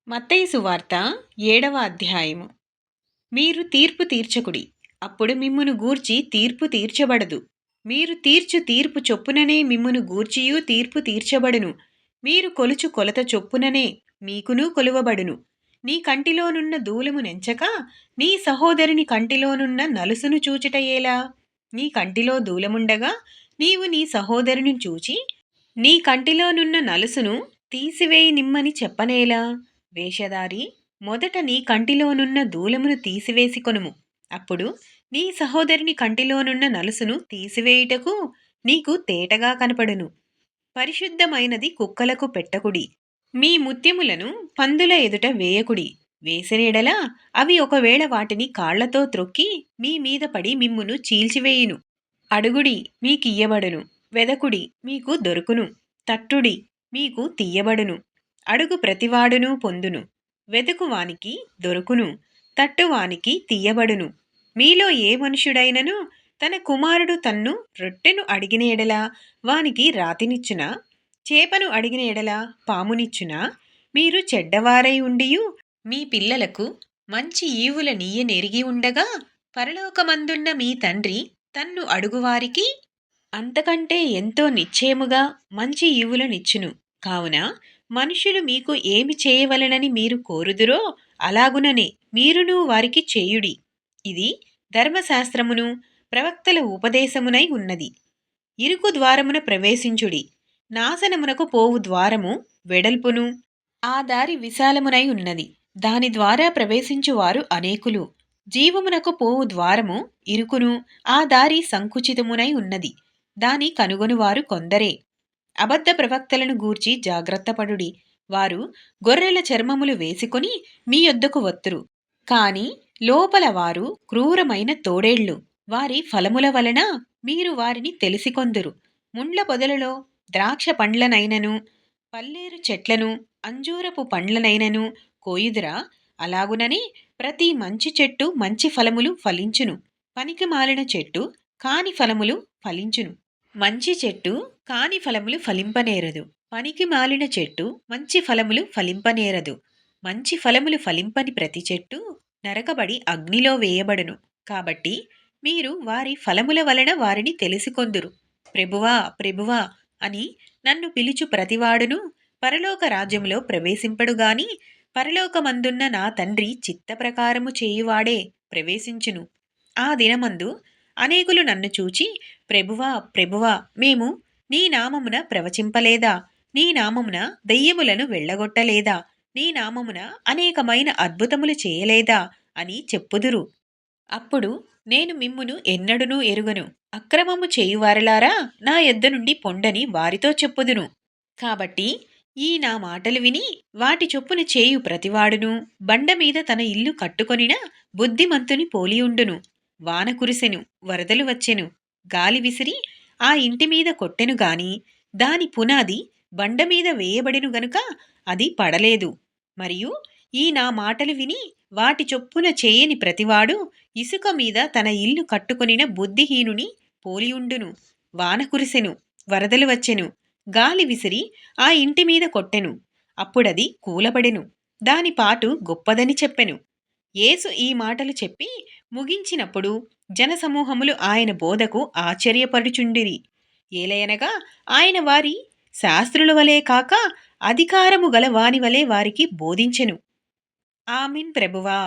మత్తయి సువార్త 7వ అధ్యాయము. మీరు తీర్పు తీర్చకుడి, అప్పుడు మిమ్మును గూర్చి తీర్పు తీర్చబడదు. మీరు తీర్చు తీర్పు చొప్పుననే మిమ్మును గూర్చియు తీర్పు తీర్చబడును. మీరు కొలుచు కొలత చొప్పుననే మీకును కొలువబడును. నీ కంటిలోనున్న దూలము నెంచక నీ సహోదరుని కంటిలోనున్న నలుసును చూచుట ఎలా? నీ కంటిలో దూలముండగా నీవు నీ సహోదరుని చూచి నీ కంటిలోనున్న నలుసును తీసివేయి నిమ్మని చెప్పనేలా? వేషధారి, మొదట నీ కంటిలోనున్న దూలమును తీసివేసి కొనుము. అప్పుడు నీ సహోదరుని కంటిలోనున్న నలుసును తీసివేయుటకు నీకు తేటగా కనపడును. పరిశుద్ధమైనది కుక్కలకు పెట్టకుడి. మీ ముత్యములను పందుల ఎదుట వేయకుడి. వేసిన యెడల అవి ఒకవేళ వాటిని కాళ్లతో త్రొక్కి మీ మీద పడి మిమ్మును చీల్చివేయును. అడుగుడి, మీకియ్యబడును. వెదకుడి, మీకు దొరుకును. తట్టుడి, మీకు తీయబడును. అడుగు ప్రతివాడును పొందును. వెదుకువానికి దొరుకును. తట్టువానికి తీయబడును. మీలో ఏ మనుష్యుడైనను తన కుమారుడు తన్ను రొట్టెను అడిగిన ఎడల వానికి రాతినిచ్చునా? చేపను అడిగిన ఎడల పామునిచ్చునా? మీరు చెడ్డవారై ఉండియు మీ పిల్లలకు మంచి ఈవుల నీయనెరిగి ఉండగా పరలోకమందున్న మీ తండ్రి తన్ను అడుగువారికి అంతకంటే ఎంతో నిశ్చయముగా మంచి ఈవులనిచ్చును. కావున మనుష్యులు మీకు ఏమి చేయవలెనని మీరు కోరుదురో అలాగుననే మీరును వారికి చేయుడి. ఇది ధర్మశాస్త్రమును ప్రవక్తల ఉపదేశమునై ఉన్నది. ఇరుకు ద్వారమున ప్రవేశించుడి. నాశనమునకు పోవు ద్వారము వెడల్పును, ఆ దారి విశాలమునై ఉన్నది. దాని ద్వారా ప్రవేశించువారు అనేకులు. జీవమునకు పోవు ద్వారము ఇరుకును, ఆ దారి సంకుచితమునై ఉన్నది. దాని కనుగొనువారు కొందరే. అబద్ధ ప్రవక్తలను గూర్చి జాగ్రత్తపడుడి. వారు గొర్రెల చర్మములు వేసుకొని మీ యొద్దకు వత్తురు, కాని లోపల వారు క్రూరమైన తోడేళ్లు. వారి ఫలముల వలన మీరు వారిని తెలిసికొందురు. ముండ్ల పొదలలో ద్రాక్ష పండ్లనైనను పల్లేరు చెట్లను అంజూరపు పండ్లనైనను కోయుదురా? అలాగుననే ప్రతి మంచి చెట్టు మంచి ఫలములు ఫలించును. పనికి మాలిన చెట్టు కాని ఫలములు ఫలించును. మంచి చెట్టు కాని ఫలములు ఫలింపనేరదు. పనికి మాలిన చెట్టు మంచి ఫలములు ఫలింపనేరదు. మంచి ఫలములు ఫలింపని ప్రతి చెట్టు నరకబడి అగ్నిలో వేయబడును. కాబట్టి మీరు వారి ఫలముల వలన వారిని తెలిసికొందురు. ప్రభువా, ప్రభువా అని నన్ను పిలుచు ప్రతివాడును పరలోక రాజ్యములో ప్రవేశింపడుగాని పరలోకమందున్న నా తండ్రి చిత్త ప్రకారము చేయువాడే ప్రవేశించును. ఆ దినమందు అనేకులు నన్ను చూచి, ప్రభువా, ప్రభువా, మేము నీ నామమున ప్రవచింపలేదా? నీ నామమున దెయ్యములను వెళ్ళగొట్టలేదా? నీ నామమున అనేకమైన అద్భుతములు చేయలేదా అని చెప్పుదురు. అప్పుడు నేను మిమ్మును ఎన్నడునూ ఎరుగను, అక్రమము చేయువారలారా నా యొద్ద నుండి పొండని వారితో చెప్పుదును. కాబట్టి ఈ నా మాటలు విని వాటి చొప్పున చేయు ప్రతివాడును బండమీద తన ఇల్లు కట్టుకొనిన బుద్ధిమంతుని పోలియుండును. వాన కురిసెను, వరదలు వచ్చెను, గాలి విసిరి ఆ ఇంటి మీద కొట్టెను గాని దాని పునాది బండమీద వేయబడెను గనుక అది పడలేదు. మరియు ఈ నా మాటలు విని వాటి చొప్పున చేయని ప్రతివాడు ఇసుక మీద తన ఇల్లు కట్టుకొనిన బుద్ధిహీనుని పోలియుండును. వాన కురిసెను, వరదలు వచ్చెను, గాలి విసిరి ఆ ఇంటి మీద కొట్టెను, అప్పుడది కూలబడెను. దాని పాటు గొప్పదని చెప్పెను. యేసు ఈ మాటలు చెప్పి ముగించినప్పుడు జనసమూహములు ఆయన బోధకు ఆశ్చర్యపడుచుండిరి. ఏలయనగా ఆయన వారి శాస్త్రుల వలె కాక అధికారము గల వాని వలె వారికి బోధించెను. ఆమేన్ ప్రభువా.